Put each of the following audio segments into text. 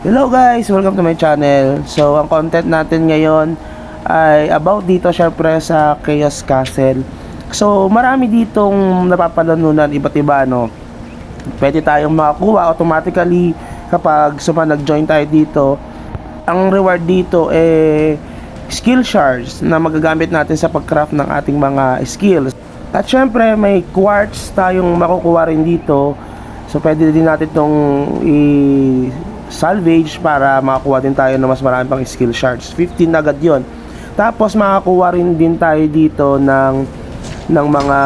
Hello guys! Welcome to my channel. So, ang content natin ngayon ay about dito syempre sa Chaos Castle. So, marami ditong napapalanunan, iba't iba, no? Pwede tayong makakuha automatically kapag nag-join tayo dito. Ang reward dito skill shards na magagamit natin sa pag-craft ng ating mga skills. At syempre, may quartz tayong makukuha rin dito. So, pwede din natin itong salvage para makakuha din tayo ng mas marami pang skill shards. 15 agad yon. Tapos makakuha rin din tayo dito ng mga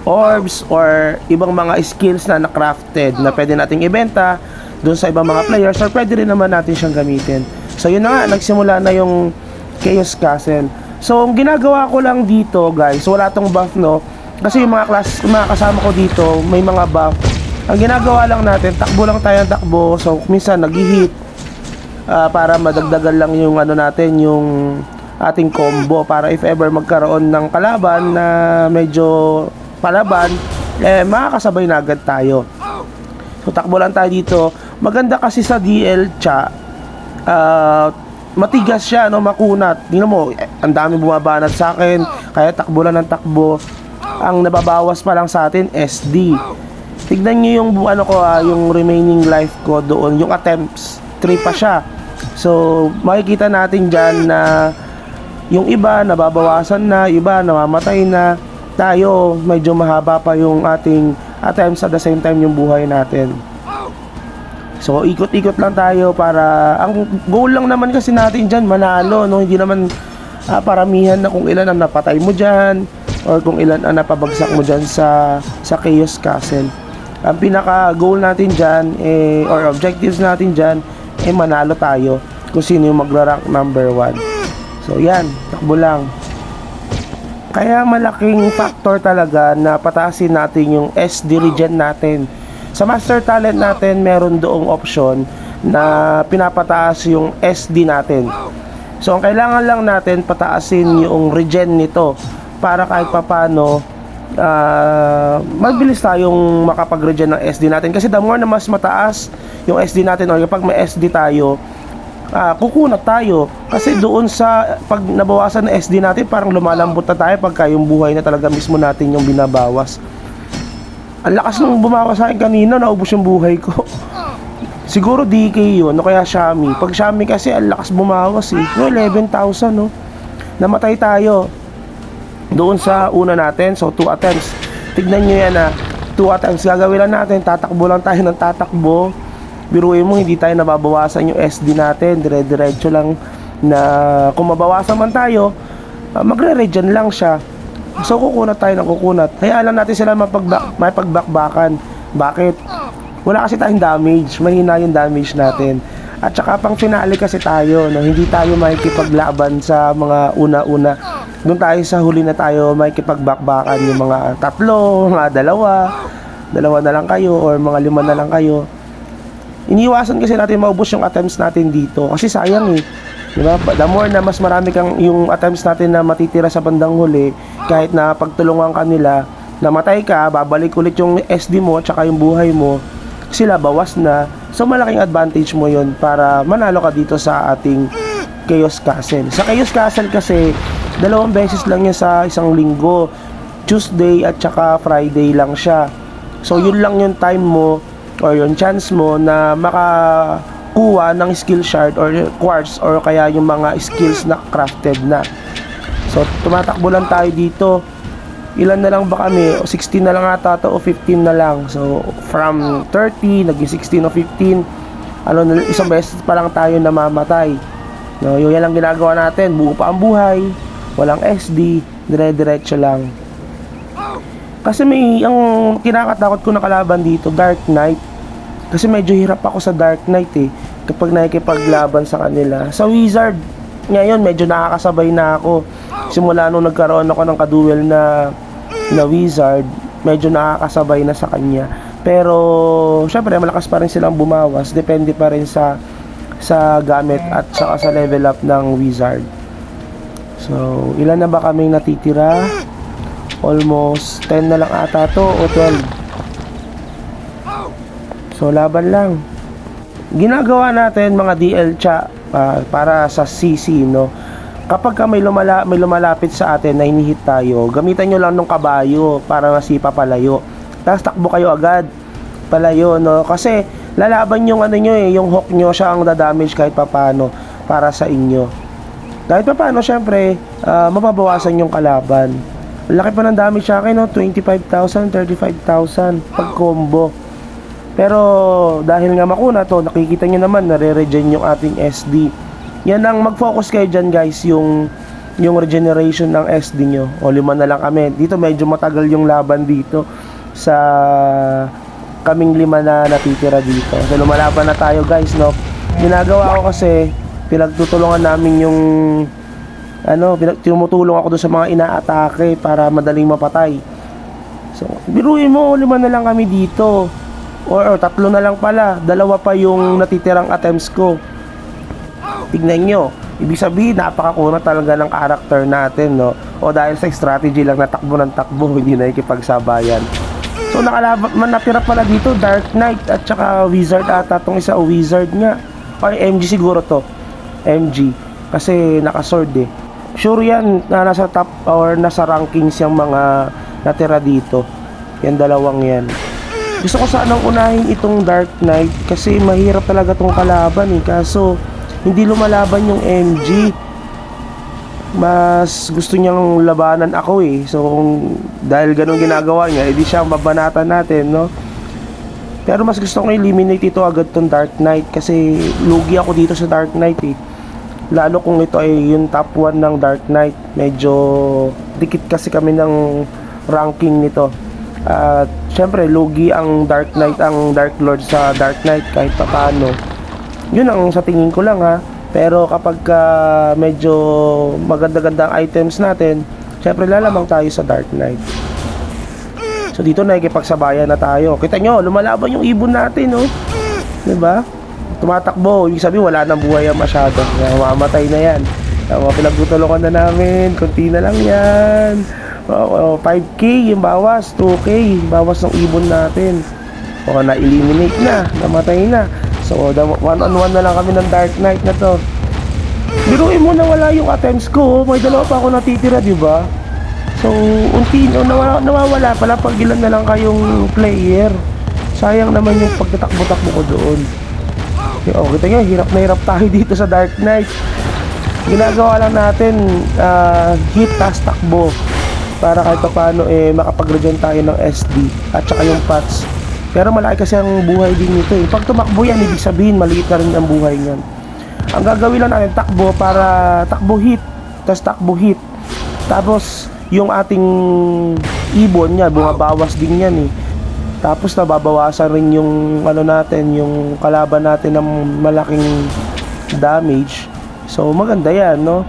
orbs or ibang mga skills na crafted na pwede nating ibenta doon sa ibang mga players, or pwede rin naman natin siyang gamitin. So yun na nga, nagsimula na yung Chaos Castle. So ang ginagawa ko lang dito guys, wala tong buff, no, kasi yung mga kasama ko dito may mga buff. Ang ginagawa lang natin, takbo lang tayo ng takbo. So minsan nag-hit para madagdagan lang yung natin, yung ating combo, para if ever magkaroon ng kalaban na medyo palaban, makakasabay na agad tayo. So takbo lang tayo dito. Maganda kasi sa DL cha, matigas siya, no, makunat. Tingnan mo, ang dami bumabanat sa akin, kaya takbo lang ng takbo. Ang nababawas pa lang sa atin, SD. Tignan nyo yung yung remaining life ko doon, yung attempts 3 pa siya. So makikita natin dyan na yung iba nababawasan na, iba namamatay na. Tayo medyo mahaba pa yung ating attempts, at the same time yung buhay natin. So ikot-ikot lang tayo, para ang goal lang naman kasi natin dyan manalo, no? Hindi naman paramihan na kung ilan ang napatay mo dyan or kung ilan ang napabagsak mo dyan sa Chaos Castle. Ang pinaka goal natin dyan or objectives natin dyan manalo tayo kung sino yung magra-rank number 1. So yan, takbo lang. Kaya malaking factor talaga na pataasin natin yung SD regen natin. Sa master talent natin, meron doong option na pinapataas yung SD natin. So ang kailangan lang natin pataasin yung regen nito, para kahit papano mabilis tayong makapag-regen ng SD natin. Kasi the more na mas mataas yung SD natin, or kapag may SD tayo, kukunat tayo. Kasi doon sa pag nabawasan ng SD natin, parang lumalambot na tayo pagka yung buhay na talaga mismo natin yung binabawas. Ang lakas nung bumawas sa akin kanina, naubos yung buhay ko. Siguro DK yun, o kaya Xiaomi. Pag Xiaomi kasi, ang lakas bumawas eh. No, 11,000, no? Namatay tayo doon sa una natin. So 2 attempts. Tignan nyo yan, 2 attempts gagawin lang natin. Tatakbo lang tayo ng tatakbo. Biruin mo, hindi tayo nababawasan yung SD natin. Dire-diretso lang, na kung mabawasan man tayo, magre-regen lang siya. So kukunat tayo ng kukunat. Hayaan lang natin sila mapagbakbakan. Bakit? Wala kasi tayong damage. Mahina yung damage natin. At saka pang finale kasi tayo, no? Hindi tayo makikipaglaban sa mga una-una. Doon tayo sa huli na tayo makikipagbakbakan, yung mga 3, mga 2 na lang kayo, or mga 5 na lang kayo. Iniiwasan kasi natin maubos yung attempts natin dito, kasi sayang eh, diba? The more na mas marami kang yung attempts natin na matitira sa bandang huli, kahit na pagtulungan ka nila, namatay ka, babalik ulit yung SD mo tsaka yung buhay mo, sila bawas na. So malaking advantage mo yun para manalo ka dito sa ating Chaos Castle. Sa Chaos Castle kasi 2 beses lang yan sa isang linggo, Tuesday at saka Friday lang siya. So yun lang yung time mo or yung chance mo na makakuha ng skill shard or quartz, or kaya yung mga skills na crafted na. So tumatakbo lang tayo dito. Ilan na lang ba kami? 16 na lang ata to, o 15 na lang. So from 30 naging 16 o 15. Isang beses pa lang tayo namamatay. No, yung yan lang ginagawa natin. Buo pa ang buhay, walang SD, dire-diretso lang. Kasi ang kinakatakot ko na kalaban dito, Dark Knight. Kasi medyo hirap ako sa Dark Knight kapag nakikipaglaban sa kanila. Sa Wizard ngayon, medyo nakakasabay na ako. Simula nung nagkaroon ako ng kaduel na Wizard, medyo nakakasabay na sa kanya. Pero syempre malakas pa rin silang bumawas. Depende pa rin sa gamit at saka sa level up ng Wizard. So ilan na ba kaming natitira? Almost 10 na lang ata to, o 12. So laban lang. ginagawa natin mga DL para sa CC, no? Kapag ka may lumalapit sa atin na hinihit tayo, gamitan nyo lang ng kabayo para masipa palayo. Tapos takbo kayo agad palayo, no? Kasi lalaban yung ano nyo yung hook nyo, siya ang dadamage kahit papano para sa inyo. Kahit papano, syempre, mababawasan yung kalaban. Laki pa ng damage sa akin, no? 25,000, 35,000 pag combo. Pero dahil nga makuna to, nakikita nyo naman, nare-regen yung ating SD. Yan ang mag-focus kayo dyan, guys, yung regeneration ng SD nyo. O 5 na lang kami. Dito medyo matagal yung laban dito sa kaming 5 na natitira dito. So lumalaban na tayo, guys, no? Ginagawa ko kasi pinagtutulungan namin yung tinumutulong ako doon sa mga inaatake para madaling mapatay. So biruin mo, 5 na lang kami dito. Or 3 na lang pala. 2 pa yung natitirang attempts ko. Tignan nyo, ibig sabihin napakakuna talaga ng character natin, no? O dahil sa strategy lang, natakbo ng takbo, hindi na ikipagsabayan. So natira pala dito Dark Knight at saka Wizard ata tong isa, o Wizard nga, o MG siguro to, MG, kasi naka-sword eh. Sure yan na nasa top or nasa rankings yung mga natira dito, yan dalawang yan. Gusto ko sanang unahin itong Dark Knight kasi mahirap talaga tong kalaban eh, kaso hindi lumalaban yung MG. Mas gusto niyang labanan ako eh. So dahil ganun ginagawa niya, edi siya mabanatan natin, no? Pero mas gusto kong eliminate ito agad tong Dark Knight kasi lugi ako dito sa Dark Knight eh. Lalo kung ito ay yung top 1 ng Dark Knight. Medyo dikit kasi kami ng ranking nito. At syempre lugi ang Dark Knight, ang Dark Lord sa Dark Knight kahit paano. Yun ang sa tingin ko lang, ha. Pero kapag medyo maganda-gandang items natin, syempre lalamang tayo sa Dark Knight. So dito nakikipagsabayan na tayo. Kita nyo, lumalaban yung ibon natin, no? Diba? Tumatakbo, ibig sabihin wala nang buhay ang masyado. Mamatay na yan. Pinagtutulungan na namin, konti na lang yan. 5k yung bawas, 2k bawas ng ibon natin. O na-eliminate na, namatay na. So, 1-on-1 na lang kami ng Dark Knight na to. Biruin mo na wala yung attempts ko. May 2 pa ako natitira, di ba? So, nawawala pala pag ilan na lang kayong player. Sayang naman yung pagtatakbo-takbo ko doon. O, kita nyo, hirap na hirap tayo dito sa Dark Knight. Ginagawa lang natin, hit, tas takbo. Para kahit pa paano, makapag-regen tayo ng SD. At saka yung pots. Pero malaki kasi ang buhay din nito eh. Pag tumakbo yan, ibig sabihin maliit na rin ang buhay niyan. Ang gagawin lang natin, takbo para takbo hit, tapos takbo hit. Tapos yung ating ibon niya, bumabawas din yan eh. Tapos nababawasan rin yung natin, yung kalaban natin ng malaking damage. So maganda yan, no?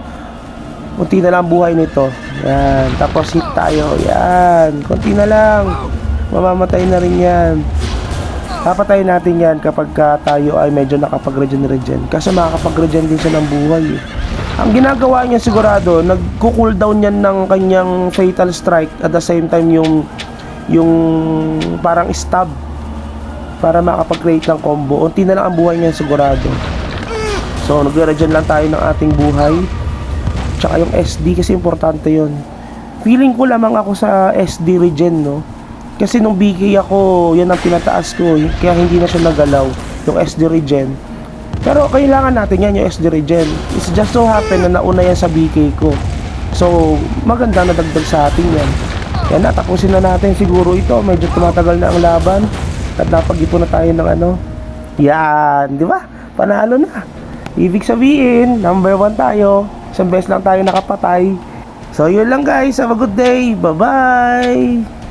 Kunti na lang buhay nito. Yan, tapos hit tayo. Yan, kunti na lang. Mamamatay na rin yan. Papatayin natin yan kapag tayo ay medyo nakapag-regen. Kasi makakapag-regen din siya ng buhay eh. Ang ginagawa niya sigurado, nagko-cooldown yan ng kanyang fatal strike at the same time yung parang stab para makapag-create ng combo. Unti na lang ang buhay niya sigurado. So nagre-regen lang tayo ng ating buhay. Tsaka yung SD kasi importante yun. Feeling ko lamang ako sa SD regen, no? Kasi nung BK ako, yan ang pinataas ko eh. Kaya hindi na siya nagalaw, yung SD regen. Pero kailangan natin yan, yung SD regen. It's just so happen na nauna yan sa BK ko. So maganda na dagdag sa atin yan. Yan na, tapusin na natin siguro ito. Medyo tumatagal na ang laban. At napag-ipon na tayo ng yan, di ba? Panalo na. Ibig sabihin, number 1 tayo. Isang beses lang tayo nakapatay. So yun lang guys, have a good day. Bye bye.